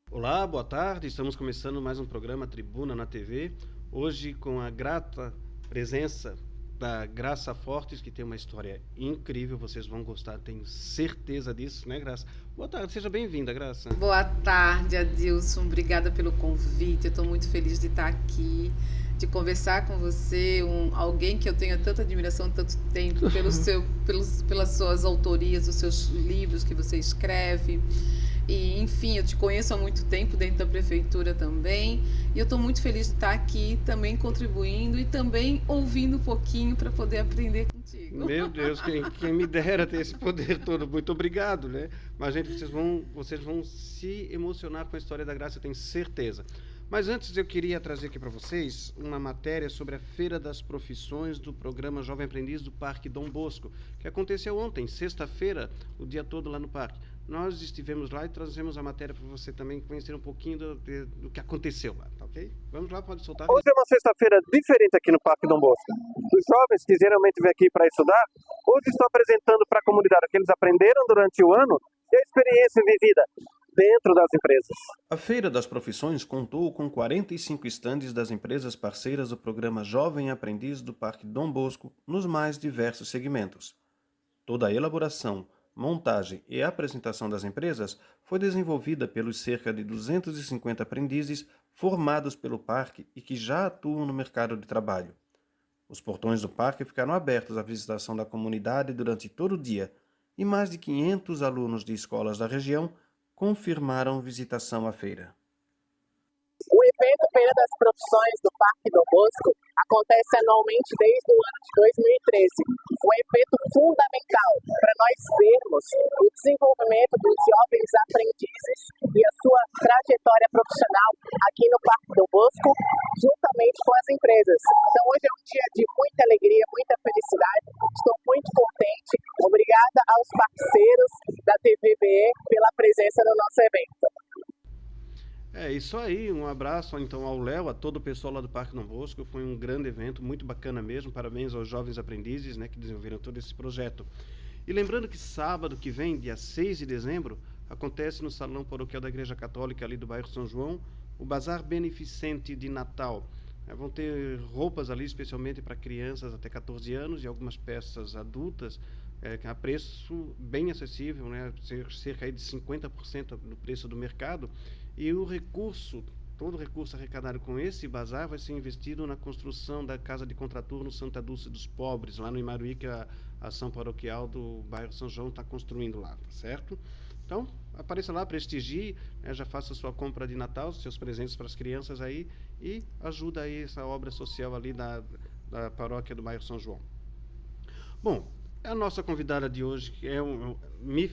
Olá, boa tarde. Estamos começando mais um programa Tribuna na TV. Hoje com a grata presença da Graça Fortes, que tem uma história incrível. Vocês vão gostar, tenho certeza disso, né, Graça? Boa tarde, seja bem-vinda, Graça. Boa tarde, Adilson. Obrigada pelo convite. Eu estou muito feliz de estar aqui, de conversar com você, alguém que eu tenho tanta admiração, tanto tempo, pelas suas autorias, os seus livros que você escreve. E, enfim, eu te conheço há muito tempo dentro da prefeitura também, e eu estou muito feliz de estar aqui também contribuindo e também ouvindo um pouquinho para poder aprender contigo. Meu Deus, quem me dera ter esse poder todo. Muito obrigado, né? Mas, gente, vocês vão se emocionar com a história da Graça, eu tenho certeza. Mas antes eu queria trazer aqui para vocês uma matéria sobre a Feira das Profissões do programa Jovem Aprendiz do Parque Dom Bosco, que aconteceu ontem, sexta-feira, o dia todo lá no parque. Nós estivemos lá e trazemos a matéria para você também conhecer um pouquinho do que aconteceu lá, tá ok? Vamos lá, pode soltar. Hoje é uma sexta-feira diferente aqui no Parque Dom Bosco. Os jovens que geralmente vêm aqui para estudar, hoje estão apresentando para a comunidade o que eles aprenderam durante o ano e a experiência vivida dentro das empresas. A Feira das Profissões contou com 45 estandes das empresas parceiras do programa Jovem Aprendiz do Parque Dom Bosco nos mais diversos segmentos. Toda a elaboração, montagem e apresentação das empresas foi desenvolvida pelos cerca de 250 aprendizes formados pelo parque e que já atuam no mercado de trabalho. Os portões do parque ficaram abertos à visitação da comunidade durante todo o dia e mais de 500 alunos de escolas da região confirmaram visitação à feira. O evento Feira das Profissões do Parque Dom Bosco acontece anualmente desde o ano de 2013. Um evento fundamental para nós vermos o desenvolvimento dos jovens aprendizes e a sua trajetória profissional aqui no Parque Dom Bosco, juntamente com as empresas. Então hoje é um dia de muita alegria, muita felicidade. Estou muito contente. Obrigada aos parceiros da TVBE pela presença no nosso evento. É isso aí, um abraço então ao Léo, a todo o pessoal lá do Parque Dom Bosco. Foi um grande evento, muito bacana mesmo. Parabéns aos jovens aprendizes, né, que desenvolveram todo esse projeto. E lembrando que sábado que vem, dia 6 de dezembro, acontece no Salão Paroquial da Igreja Católica ali do bairro São João, o Bazar Beneficente de Natal. Vão ter roupas ali especialmente para crianças até 14 anos e algumas peças adultas a preço bem acessível, né, cerca aí de 50% do preço do mercado. E todo o recurso arrecadado com esse bazar vai ser investido na construção da Casa de Contraturno Santa Dulce dos Pobres, lá no Imaruí, que a ação paroquial do bairro São João está construindo lá, tá certo? Então, apareça lá, prestigie, né, já faça sua compra de Natal, seus presentes para as crianças aí e ajuda aí essa obra social ali da paróquia do bairro São João. Bom, a nossa convidada de hoje que me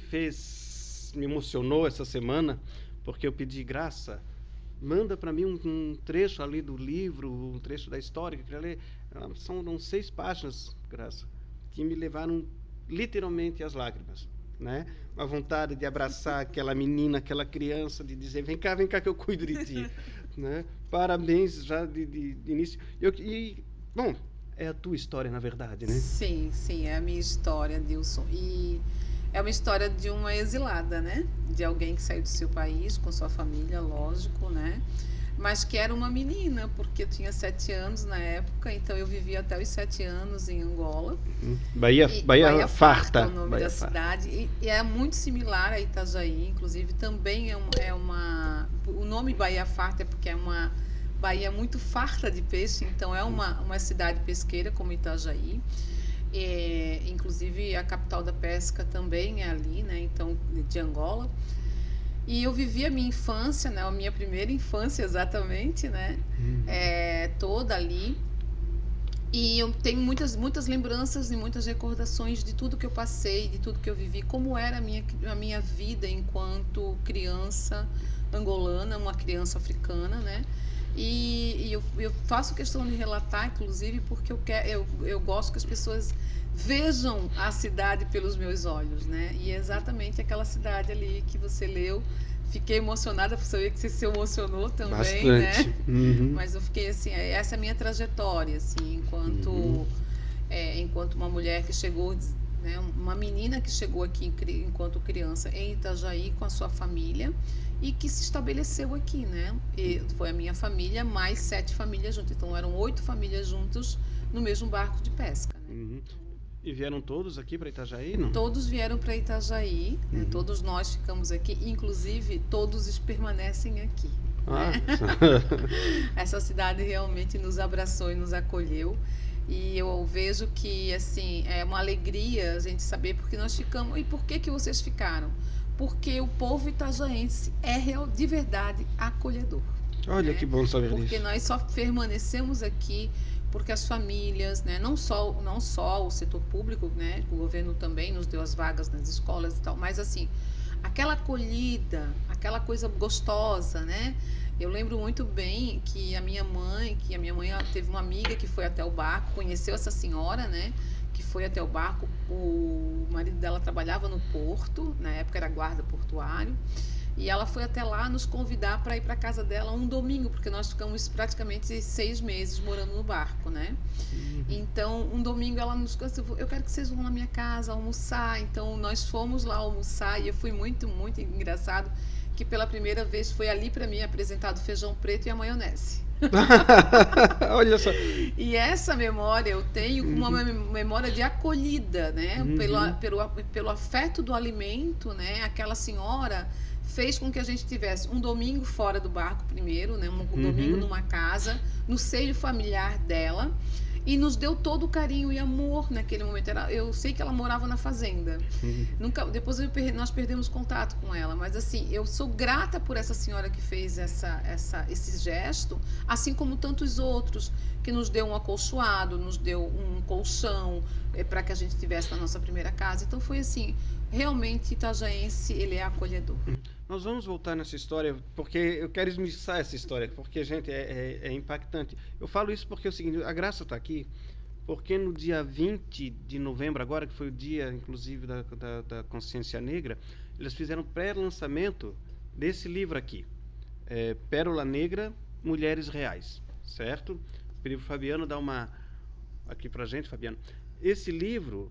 emocionou essa semana, porque eu pedi, Graça, manda para mim um trecho ali do livro, um trecho da história que eu queria ler. São 6 páginas, Graça, que me levaram literalmente às lágrimas, né? Uma vontade de abraçar aquela menina, aquela criança, de dizer, vem cá que eu cuido de ti, né? Parabéns já de início. Bom, é a tua história, na verdade, né? Sim, é a minha história, Adilson. E é uma história de uma exilada, né? De alguém que saiu do seu país com sua família, lógico, né? Mas que era uma menina, porque eu tinha 7 anos na época, então eu vivi até os 7 anos em Angola. Bahia Farta é o nome da cidade. E é muito similar a Itajaí, inclusive também o nome Bahia Farta é porque é uma Bahia muito farta de peixe, então é uma cidade pesqueira como Itajaí. Inclusive a capital da pesca também é ali, né? Então, de Angola. E eu vivi a minha infância, né? A minha primeira infância exatamente, né? Toda ali. E eu tenho muitas lembranças e muitas recordações de tudo que eu passei, de tudo que eu vivi, como era a minha vida enquanto criança angolana, uma criança africana, né? E eu faço questão de relatar, inclusive, porque eu gosto que as pessoas vejam a cidade pelos meus olhos, né? E é exatamente aquela cidade ali que você leu. Fiquei emocionada por saber que você se emocionou também, bastante, né? Uhum. Mas eu fiquei assim, essa é a minha trajetória, assim, enquanto enquanto uma mulher que chegou, né, uma menina que chegou aqui enquanto criança em Itajaí com a sua família e que se estabeleceu aqui, né? E foi a minha família mais 7 famílias juntas, então eram 8 famílias juntos no mesmo barco de pesca, né? Uhum. E vieram todos aqui para Itajaí, não? Todos vieram para Itajaí, né? Todos nós ficamos aqui, inclusive todos permanecem aqui. Ah, Essa cidade realmente nos abraçou e nos acolheu. E eu vejo que, assim, é uma alegria a gente saber porque nós ficamos. E por que vocês ficaram? Porque o povo itajaense é de verdade acolhedor. olha né? que bom saber Porque disso. nós só permanecemos aqui porque as famílias, né, não só o setor público, né, o governo também nos deu as vagas nas escolas e tal, mas assim, aquela acolhida, aquela coisa gostosa, né? Eu lembro muito bem que a minha mãe ela teve uma amiga que foi até o barco, conheceu essa senhora, né? Que foi até o barco, o marido dela trabalhava no porto, na época era guarda portuário, e ela foi até lá nos convidar para ir para casa dela um domingo, porque nós ficamos praticamente 6 meses morando no barco, né? Então, um domingo ela nos disse, eu quero que vocês vão na minha casa almoçar. Então, nós fomos lá almoçar e eu fui muito, muito engraçado que pela primeira vez foi ali para mim apresentado feijão preto e a maionese. Olha só. E essa memória eu tenho como uma memória de acolhida, né? Pelo afeto do alimento, né? Aquela senhora fez com que a gente tivesse um domingo fora do barco primeiro, né? Um domingo numa casa, no seio familiar dela, e nos deu todo o carinho e amor naquele momento. Eu sei que ela morava na fazenda. Depois nós perdemos contato com ela, mas assim, eu sou grata por essa senhora que fez esse gesto, assim como tantos outros, que nos deu um acolchoado, nos deu um colchão para que a gente tivesse na nossa primeira casa. Então foi assim, realmente itajaense, ele é acolhedor. Nós vamos voltar nessa história, porque eu quero esmiuçar essa história, porque, gente, é impactante. Eu falo isso porque é o seguinte, a Graça está aqui, porque no dia 20 de novembro, agora, que foi o dia, inclusive, da Consciência Negra, eles fizeram pré-lançamento desse livro aqui, Pérola Negra, Mulheres Reais, certo? O livro Fabiano dá uma... aqui pra gente, Fabiano. Esse livro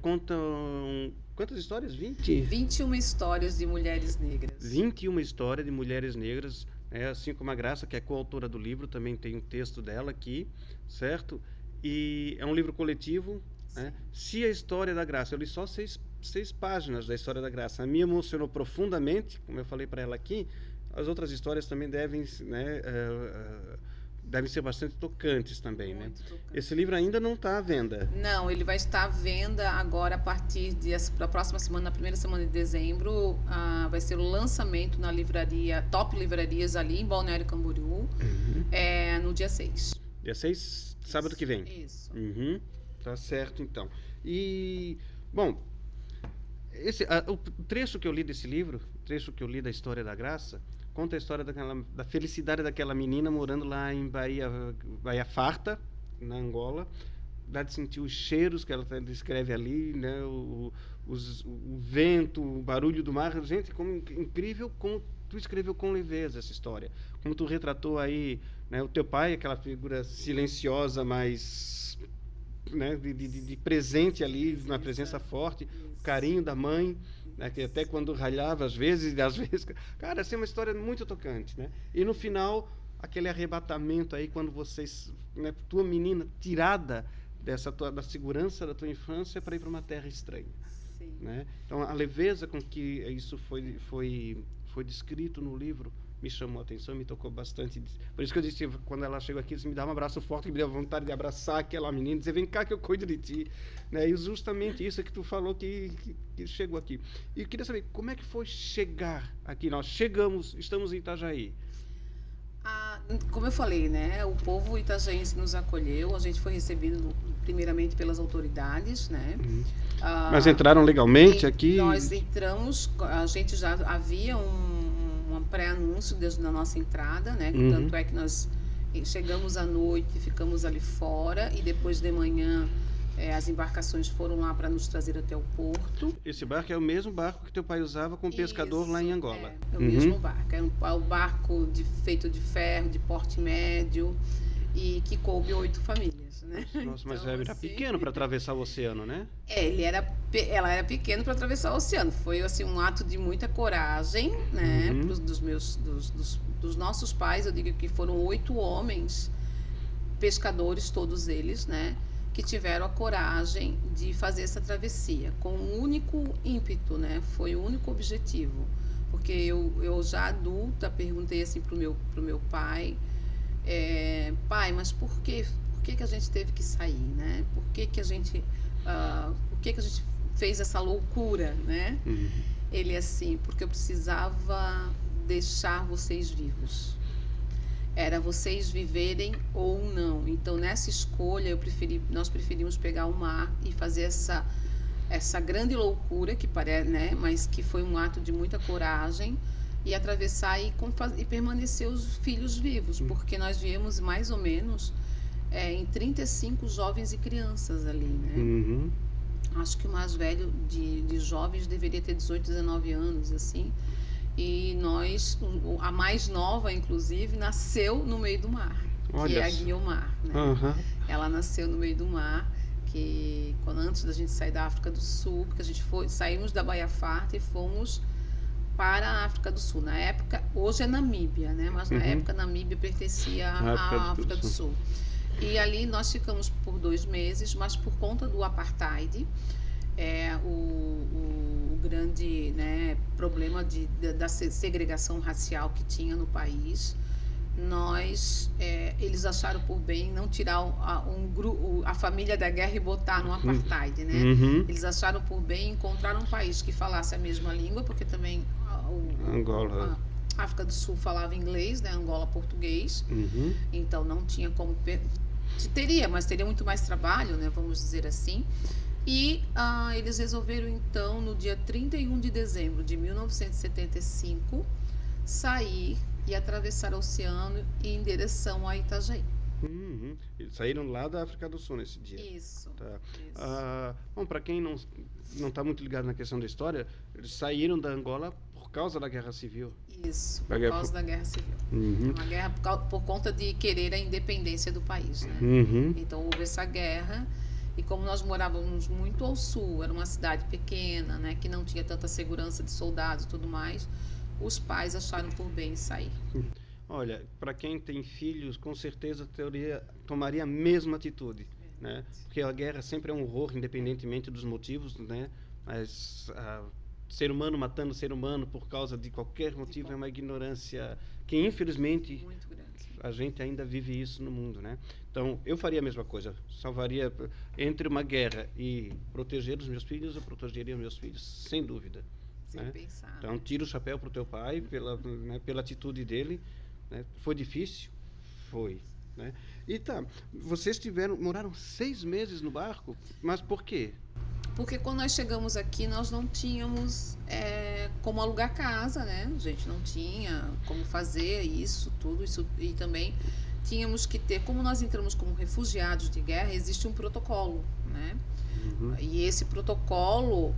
conta... quantas histórias? 21 histórias de mulheres negras. 21 histórias de mulheres negras, assim como a Graça, que é coautora do livro, também tem um texto dela aqui, certo? E é um livro coletivo, né? Se a história da Graça, eu li só 6 páginas da história da Graça, a minha emocionou profundamente, como eu falei para ela aqui, as outras histórias também devem, né, devem ser bastante tocantes também, né? Tocante. Esse livro ainda não está à venda. Não, ele vai estar à venda agora a partir da próxima semana, na primeira semana de dezembro. Vai ser o lançamento na livraria, Top Livrarias ali em Balneário Camboriú, no dia 6. Dia 6, sábado que vem. Isso. Tá certo, então. E, bom, o trecho que eu li desse livro, o trecho que eu li da história da Graça, conta a história da felicidade daquela menina morando lá em Baía Farta, na Angola. Dá de sentir os cheiros que ela descreve ali, né? O vento, o barulho do mar. Gente, como incrível como tu escreveu com leveza essa história. Como tu retratou aí, né, o teu pai, aquela figura silenciosa, mas, né, de presente ali, na presença forte, o carinho da mãe, né, que até quando ralhava às vezes, cara, assim, é uma história muito tocante, né? E no final, aquele arrebatamento aí, quando vocês, né, tua menina tirada da segurança da tua infância para ir para uma terra estranha. Sim. Né? Então, a leveza com que isso foi descrito no livro me chamou a atenção, me tocou bastante. Por isso que eu disse, quando ela chegou aqui, me dá um abraço forte, que me deu vontade de abraçar aquela menina, dizer, vem cá que eu cuido de ti. Né? E justamente isso que tu falou que chegou aqui. E eu queria saber, como é que foi chegar aqui? Nós chegamos, estamos em Itajaí. Como eu falei, né, o povo itajaense nos acolheu, a gente foi recebido primeiramente pelas autoridades, né? Mas entraram legalmente aqui? Nós entramos, a gente já havia um pré-anúncio desde a nossa entrada, né? Tanto é que nós chegamos à noite, ficamos ali fora e depois de manhã as embarcações foram lá para nos trazer até o porto. Esse barco é o mesmo barco que teu pai usava com o pescador lá em Angola? É o mesmo barco. É um barco feito de ferro, de porte médio e que coube 8 famílias. né? Nossa, mas Então, era assim, pequeno para atravessar o oceano, né? ela era pequena para atravessar o oceano. Foi assim um ato de muita coragem, né? Uhum. Dos nossos pais, eu digo que foram 8 homens, pescadores todos eles, né? Que tiveram a coragem de fazer essa travessia com um único ímpeto, né? Foi o único objetivo. Porque eu já adulta perguntei assim pro meu pai, pai, mas por que a gente teve que sair, né? Por que a gente fez essa loucura, né? Uhum. Ele assim, porque eu precisava deixar vocês vivos. Era vocês viverem ou não. Então nessa escolha nós preferimos pegar o mar e fazer essa grande loucura que parece, né? Mas que foi um ato de muita coragem, e atravessar e permanecer os filhos vivos, porque nós viemos mais ou menos em 35 jovens e crianças ali, né? Uhum. Acho que o mais velho de jovens deveria ter 18, 19 anos, assim. E a mais nova, inclusive, nasceu no meio do mar, que é a Guiomar, né? Uhum. Ela nasceu no meio do mar, que antes da gente sair da África do Sul, porque saímos da Baía Farta e fomos para a África do Sul. Na época, hoje é Namíbia, né? Mas na época Namíbia pertencia à África do Sul. E ali nós ficamos por 2 meses, mas por conta do apartheid, o grande, né, problema da segregação racial que tinha no país, eles acharam por bem não tirar a família da guerra e botar no apartheid, né? Uhum. Eles acharam por bem encontrar um país que falasse a mesma língua, porque também Angola. a África do Sul falava inglês, né? Angola português. Uhum. Então não tinha como mas teria muito mais trabalho, né? Vamos dizer assim. E eles resolveram então, no dia 31 de dezembro de 1975, sair e atravessar o oceano em direção a Itajaí. Uhum. Eles saíram lá da África do Sul nesse dia. Isso. Tá. Isso. Bom, para quem não está muito ligado na questão da história, eles saíram da Angola por causa da Guerra Civil. Isso, por causa da Guerra Civil. Uhum. É uma guerra por conta de querer a independência do país, né? Uhum. Então houve essa guerra, e como nós morávamos muito ao sul, era uma cidade pequena, né, que não tinha tanta segurança de soldados e tudo mais, os pais acharam por bem sair. Olha, para quem tem filhos, com certeza tomaria a mesma atitude, né? Porque a guerra sempre é um horror, independentemente dos motivos, né? Mas ser humano matando ser humano por causa de qualquer motivo é uma ignorância que, infelizmente, Muito grande. a gente ainda vive isso no mundo, né? Então, eu faria a mesma coisa. Salvaria entre uma guerra e proteger os meus filhos, eu protegeria os meus filhos, sem dúvida. Sem Né? pensar. Então, tira o chapéu para o teu pai pela atitude dele. Né? Foi difícil? Foi. Né? E tá, vocês moraram 6 meses no barco, mas por quê? Porque quando nós chegamos aqui, nós não tínhamos como alugar casa, né? A gente não tinha como fazer tudo isso, e também tínhamos que ter, como nós entramos como refugiados de guerra, existe um protocolo, né? Uhum. E esse protocolo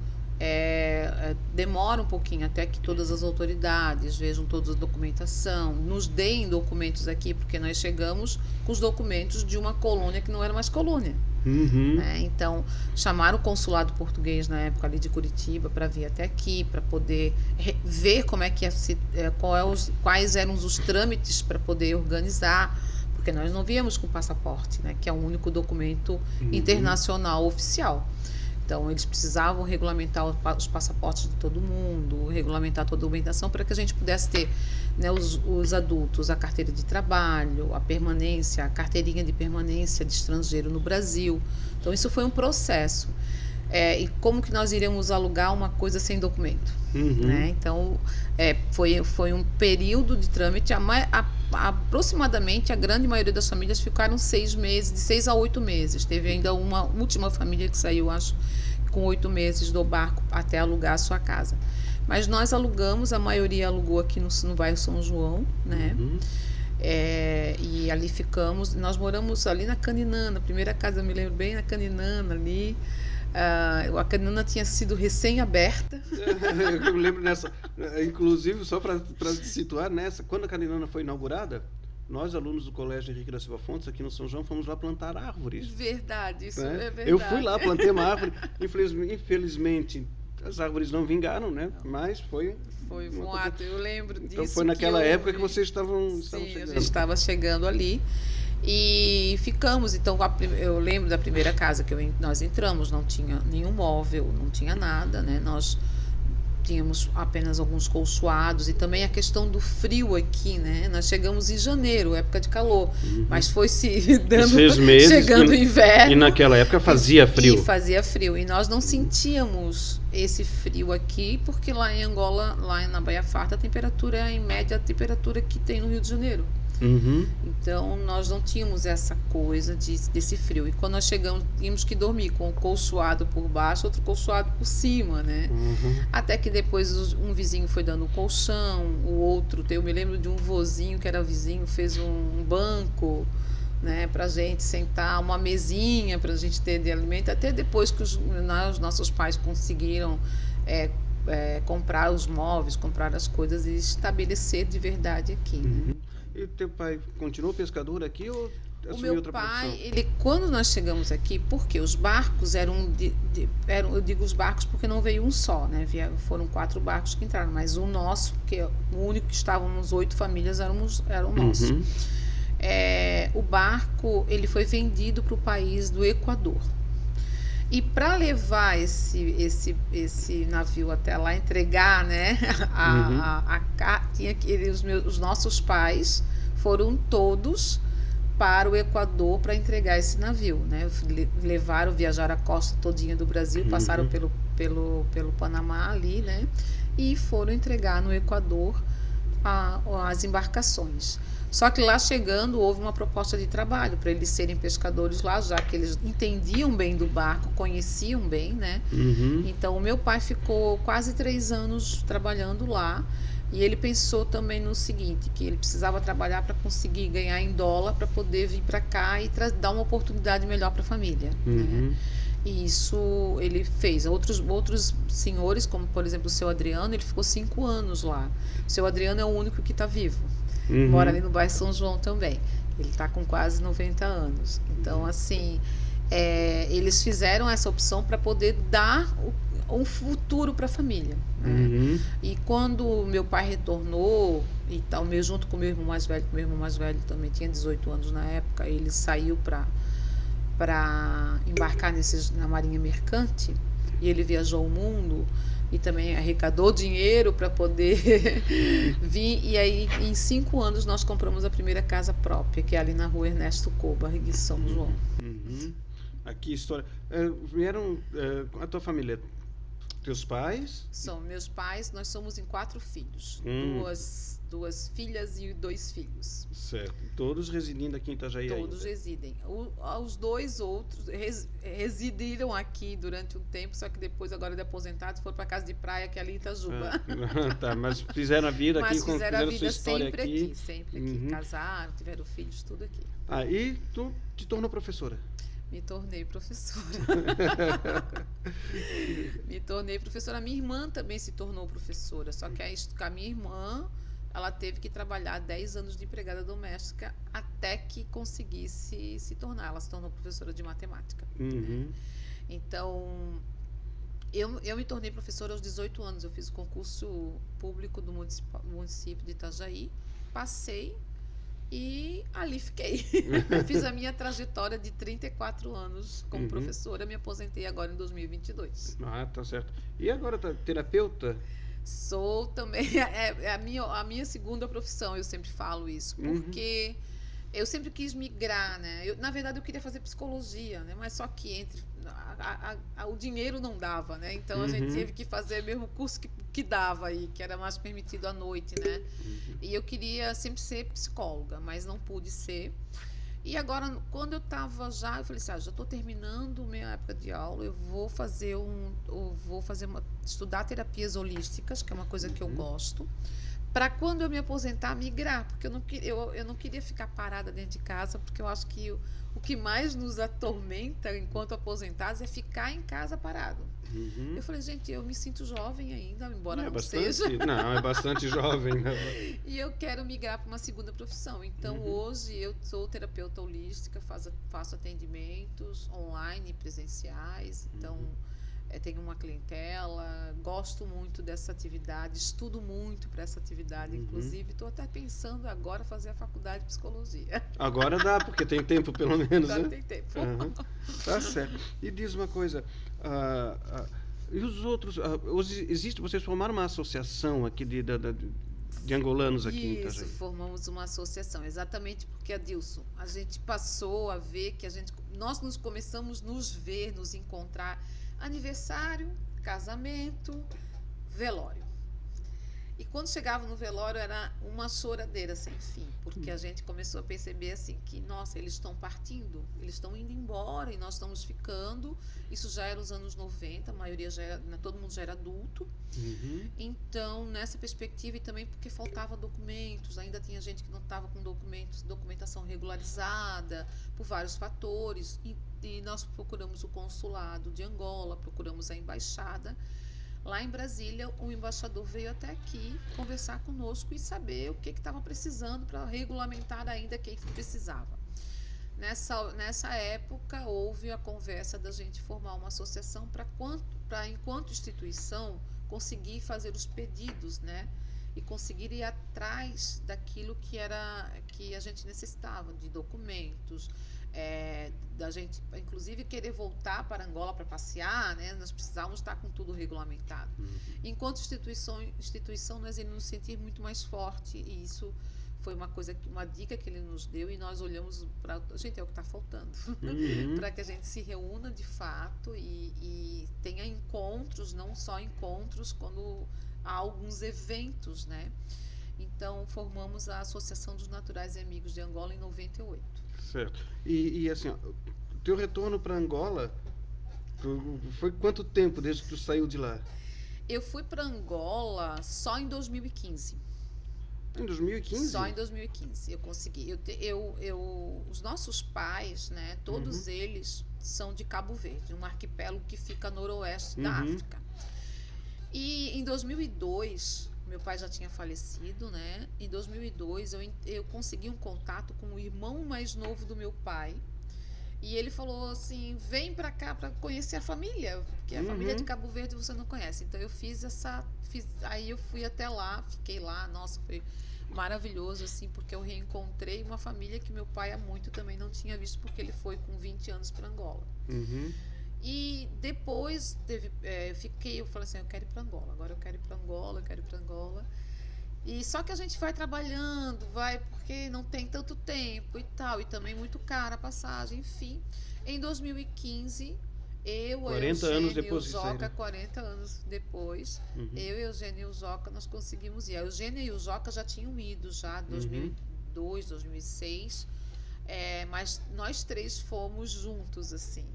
demora um pouquinho até que todas as autoridades vejam toda a documentação, nos deem documentos aqui, porque nós chegamos com os documentos de uma colônia que não era mais colônia. Uhum. Né? Então, chamaram o consulado português na época ali de Curitiba para vir até aqui, para poder ver como é que quais eram os trâmites para poder organizar, porque nós não viemos com passaporte, né? Que é o único documento internacional oficial. Então, eles precisavam regulamentar os passaportes de todo mundo, regulamentar toda a documentação para que a gente pudesse ter, né, os adultos, a carteira de trabalho, a permanência, a carteirinha de permanência de estrangeiro no Brasil. Então, isso foi um processo. E como que nós iríamos alugar uma coisa sem documento? Uhum. Né? Então, foi um período de trâmite. Aproximadamente, a grande maioria das famílias ficaram 6 meses, de 6 a 8 meses. Teve ainda uma última família que saiu, acho, com 8 meses do barco até alugar a sua casa. Mas nós alugamos, a maioria alugou aqui no bairro São João, né? Uhum. E ali ficamos. Nós moramos ali na Caninana, a primeira casa, eu me lembro bem, na Caninana ali. A Caninana tinha sido recém-aberta. Eu lembro nessa, inclusive, só para te situar nessa, quando a Caninana foi inaugurada, Nós, alunos do Colégio Henrique da Silva Fontes, aqui no São João, fomos lá plantar árvores. Verdade, isso Né? é verdade. Eu fui lá, plantei uma árvore. Infelizmente, as árvores não vingaram, né? Mas foi um ato, eu lembro disso. Então foi naquela época que vocês estavam Sim, chegando. a gente estava chegando ali e ficamos. Então, eu lembro da primeira casa que nós entramos, não tinha nenhum móvel, não tinha nada, né? Nós tínhamos apenas alguns colchoados e também a questão do frio aqui, né? Nós chegamos em janeiro, época de calor, mas foi se dando, 6 meses, chegando o inverno. E naquela época fazia frio. E fazia frio. E nós não sentíamos esse frio aqui, porque lá em Angola, lá na Baía Farta, a temperatura é em média a temperatura que tem no Rio de Janeiro. Uhum. Então, nós não tínhamos essa coisa desse frio. E quando nós chegamos, tínhamos que dormir com um colchoado por baixo, outro colchoado por cima, né? Uhum. Até que depois um vizinho foi dando um colchão, o outro, eu me lembro de um vozinho que era vizinho, fez um banco, né, pra gente sentar, uma mesinha pra gente ter de alimento, até depois que os nossos pais conseguiram comprar os móveis, comprar as coisas e estabelecer de verdade aqui, né? E teu pai continuou pescador aqui ou O assumiu meu outra pai, profissão? quando nós chegamos aqui, porque os barcos eram, eu digo os barcos porque não veio um só, né? Foram 4 barcos que entraram, mas o nosso, que o único que estávamos 8 famílias, era o nosso. Uhum. O barco, ele foi vendido para o país do Equador. E para levar esse navio até lá, entregar, né, os nossos pais foram todos para o Equador para entregar esse navio, né? Viajaram a costa todinha do Brasil, passaram pelo Panamá ali, né? E foram entregar no Equador as embarcações. Só que lá chegando houve uma proposta de trabalho para eles serem pescadores lá, já que eles entendiam bem do barco, conheciam bem, né? Uhum. Então o meu pai ficou quase 3 anos trabalhando lá e ele pensou também no seguinte, que ele precisava trabalhar para conseguir ganhar em dólar para poder vir para cá e dar uma oportunidade melhor para a família, né? E isso ele fez. Outros senhores, como por exemplo o seu Adriano, ele ficou 5 anos lá. O seu Adriano é o único que está vivo. Mora ali no bairro São João também. Ele está com quase 90 anos. Então, assim, eles fizeram essa opção para poder dar um futuro para a família, né? E quando meu pai retornou, e tal, junto com o meu irmão mais velho, também tinha 18 anos na época, ele saiu para embarcar na Marinha Mercante, e ele viajou o mundo e também arrecadou dinheiro para poder vir. E aí, em 5 anos, nós compramos a primeira casa própria, que é ali na rua Ernesto Koba, em São João. Aqui, história. Vieram a tua família, teus pais? São meus pais, nós somos em 4 filhos. Duas filhas e 2 filhos. Certo. Todos residindo aqui em Itajaí Todos ainda. residem. Os 2 outros residiram aqui durante um tempo, só que depois, agora de aposentados, foram para casa de praia, que é ali em Itajuba. Tá, mas fizeram a vida aqui, fizeram a vida sua história sempre aqui. Sempre aqui. Casaram, tiveram filhos, tudo aqui. E tu te tornou professora? Me tornei professora. Me tornei professora. A minha irmã também se tornou professora, só que a minha irmã, ela teve que trabalhar 10 anos de empregada doméstica até que conseguisse se tornar. Ela se tornou professora de matemática. Então, eu me tornei professora aos 18 anos. Eu fiz o concurso público do município de Itajaí, passei e ali fiquei. Fiz a minha trajetória de 34 anos como professora. Me aposentei agora em 2022. Tá certo. E agora tá terapeuta? Sou também, a minha segunda profissão, eu sempre falo isso, porque eu sempre quis migrar, né? Na verdade, eu queria fazer psicologia, né? Mas só que o dinheiro não dava, né? Então, a gente teve que fazer o mesmo curso que dava aí, que era mais permitido à noite, né? E eu queria sempre ser psicóloga, mas não pude ser. E agora, quando eu estava eu falei assim, já estou terminando minha época de aula, eu vou estudar terapias holísticas, que é uma coisa que eu gosto, para quando eu me aposentar, migrar, porque eu não queria ficar parada dentro de casa, porque eu acho que o que mais nos atormenta enquanto aposentados é ficar em casa parado. Uhum. Eu falei, gente, eu me sinto jovem ainda, embora É não bastante, seja, não, é bastante jovem, né? e eu quero migrar para uma segunda profissão. Então, hoje eu sou terapeuta holística, faço atendimentos online e presenciais. Então, tenho uma clientela, gosto muito dessa atividade, estudo muito para essa atividade. Inclusive, estou até pensando agora fazer a faculdade de psicologia. Agora dá, porque tem tempo pelo menos, Agora né? tem tempo. Uhum. Tá certo. E diz uma coisa, e os outros, hoje existe, vocês formaram uma associação aqui de angolanos aqui em Isso, Itajaí. formamos uma associação, exatamente porque, Adilson, a gente passou a ver que nós começamos a nos ver, nos encontrar, aniversário, casamento, velório. E quando chegava no velório era uma choradeira sem fim, porque a gente começou a perceber assim que, nossa, eles estão partindo, eles estão indo embora e nós estamos ficando. Isso já era os anos 90, a maioria já era, todo mundo já era adulto. Então, nessa perspectiva, e também porque faltava documentos, ainda tinha gente que não estava com documentação regularizada, por vários fatores, e nós procuramos o consulado de Angola, procuramos a embaixada. Lá em Brasília, o embaixador veio até aqui conversar conosco e saber o que estava precisando para regulamentar ainda quem precisava. Nessa época, houve a conversa da gente formar uma associação para, enquanto instituição, conseguir fazer os pedidos, né? E conseguir ir atrás daquilo que a gente necessitava, de documentos, da gente, inclusive, querer voltar para Angola para passear, né? Nós precisávamos estar com tudo regulamentado. Enquanto instituição, nós íamos nos sentir muito mais forte, e isso foi uma dica que ele nos deu, e nós olhamos para... Gente, é o que está faltando. Para que a gente se reúna de fato e tenha encontros, não só encontros, quando há alguns eventos, né? Então, formamos a Associação dos Naturais e Amigos de Angola em 98. Certo. E assim, ó, o teu retorno para Angola foi quanto tempo desde que tu saiu de lá? Eu fui para Angola só em 2015. Em 2015? Só em 2015 eu consegui. Os nossos pais, né, todos eles são de Cabo Verde, um arquipélago que fica noroeste da África. E em 2002, meu pai já tinha falecido, né? Em 2002 eu consegui um contato com o irmão mais novo do meu pai. E ele falou assim, vem para cá para conhecer a família, porque a família de Cabo Verde você não conhece. Então eu aí eu fui até lá, fiquei lá, nossa, foi maravilhoso, assim, porque eu reencontrei uma família que meu pai há muito também não tinha visto, porque ele foi com 20 anos para Angola. E depois eu falei assim, eu quero ir para Angola, agora eu quero ir para Angola. E só que a gente vai trabalhando, porque não tem tanto tempo e tal, e também muito cara a passagem, enfim. Em 2015, eu, 40 anos depois e o Joca, 40 anos depois, eu e Eugênio e o Joca, nós conseguimos ir. A Eugênia e o Joca já tinham ido, já em 2002, 2006, mas nós três fomos juntos, assim.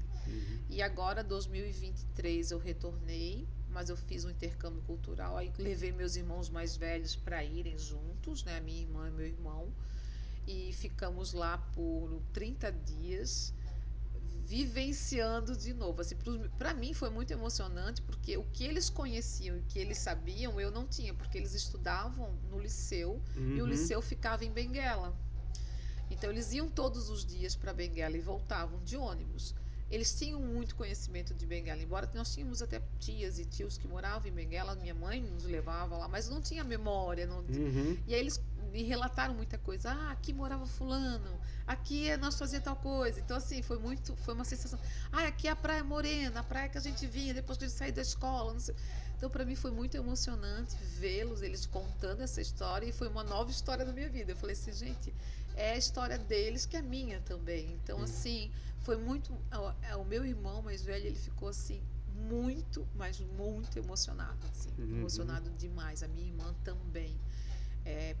E agora, 2023, eu retornei, mas eu fiz um intercâmbio cultural, aí levei meus irmãos mais velhos para irem juntos, né, a minha irmã e meu irmão, e ficamos lá por 30 dias, vivenciando de novo. Assim, para mim foi muito emocionante, porque o que eles conheciam e o que eles sabiam, eu não tinha, porque eles estudavam no liceu, e o liceu ficava em Benguela. Então, eles iam todos os dias para Benguela e voltavam de ônibus. Eles tinham muito conhecimento de Benguela, embora nós tínhamos até tias e tios que moravam em Benguela, minha mãe nos levava lá, mas não tinha memória. E aí eles me relataram muita coisa. Aqui morava fulano, aqui nós fazíamos tal coisa. Então, assim, foi uma sensação. Aqui é a Praia Morena, a praia que a gente vinha depois que a gente saía da escola. Não sei. Então, para mim, foi muito emocionante vê-los, eles contando essa história, e foi uma nova história da minha vida. Eu falei assim, gente, é a história deles que é minha também. Então, assim, foi muito... O meu irmão mais velho, ele ficou, assim, muito, mas muito emocionado. Assim, emocionado demais. A minha irmã também.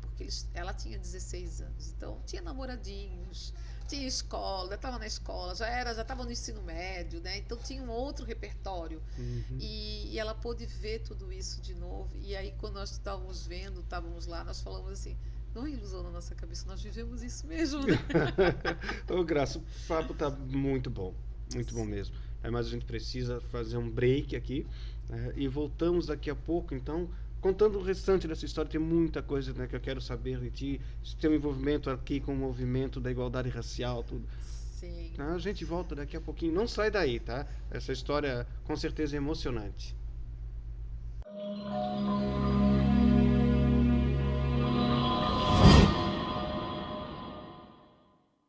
Porque ela tinha 16 anos. Então, tinha namoradinhos, tinha escola, já estava na escola, já estava no ensino médio, né? Então tinha um outro repertório. Uhum. E ela pôde ver tudo isso de novo. E aí, quando nós estávamos vendo, estávamos lá, nós falamos assim: não é ilusão na nossa cabeça, nós vivemos isso mesmo, né? Ô, Graça, o papo tá muito bom mesmo. Mas a gente precisa fazer um break aqui, né, e voltamos daqui a pouco, então, contando o restante dessa história. Tem muita coisa, né, que eu quero saber de ti, se tem um envolvimento aqui com o movimento da igualdade racial, tudo. Sim. A gente volta daqui a pouquinho, não sai daí, tá? Essa história com certeza é emocionante.